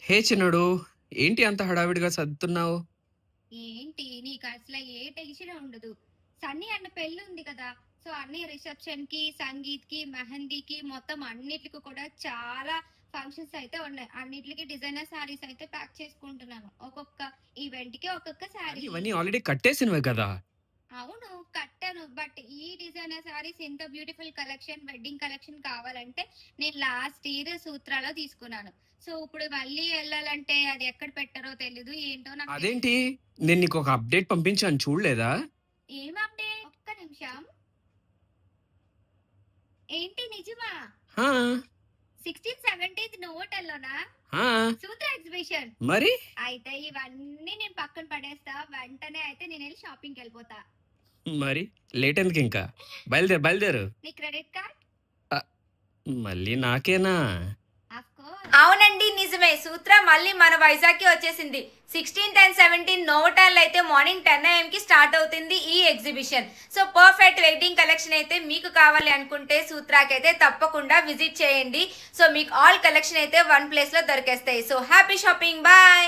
హే చిన్నోడు, ఏంటి అంత హడావిడిగా సర్దుతున్నావు? ఏంటి నీకు అసలు ఏ టెన్షన్ ఉండదు. సన్నీ అన్న పెళ్లి ఉంది కదా. సో అన్ని రిసెప్షన్ కి, సంగీత్ కి, మెహందీకి మొత్తం అన్నిటికి కూడా చాలా ఫంక్షన్స్ అయితే ఉన్నాయి. అన్నిటికి డిజైనర్ శారీస్ అయితే ప్యాక్ చేసుకుంటున్నాను. ఒక్కొక్క ఈవెంట్ కి ఒక్కొక్క కానీ శారీ. ఇవన్నీ ఆల్రెడీ కట్టేసినవే కదా! అవును, కట్టాను. బట్ ఈ డిజైనర్ శారీస్ ఇంత బ్యూటిఫుల్ కలెక్షన్, వెడ్డింగ్ కలెక్షన్ కావాలంటే నేను లాస్ట్ ఇయర్ సూత్రాలో తీసుకున్నాను. సో ఇప్పుడు మళ్ళీ వెళ్ళాలంటే అది ఎక్కడ పెట్టారో తెలీదు, ఏంటో నాకు తెలీదు. అదేంటి? నేను నీకొక అప్డేట్ పంపించాను చూడలేదా? ఏం అప్డేట్? ఒక్క నిమిషం. ఏంటి నిజమా? ఆ! 16, 17 నువ్వు హోటల్లోనా? ఆ! సూత్ర ఎగ్జిబిషన్. మరి? అయితే ఇవన్నీ నేను పక్కన పడేస్తా. వెంటనే అయితే నేను వెళ్ళి షాపింగ్కి వెళ్ళిపోతా. మరి? లేటెందుకింకా? బయలుదేరు, బయలుదేరు. నీ క్రెడిట్ కార్డ్? ఆహ్, మళ్ళీ నాకేనా? Of course. అవునండి, నిజమే. సూత్ర మళ్ళీ మన వైజాగ్కి వచ్చేసింది. 16th and 17 నోవోటాల్ అయితే మార్నింగ్ 10 AM కి స్టార్ట్ అవుతుంది ఈ exhibition. So perfect wedding collection అయితే మీకు కావాలి అనుకుంటే సూత్రాకి అయితే తప్పకుండా విజిట్ చేయండి. సో మీకు ఆల్ కలెక్షన్ అయితే వన్ ప్లేస్ లో దొరికేస్తాయి. So happy shopping, bye.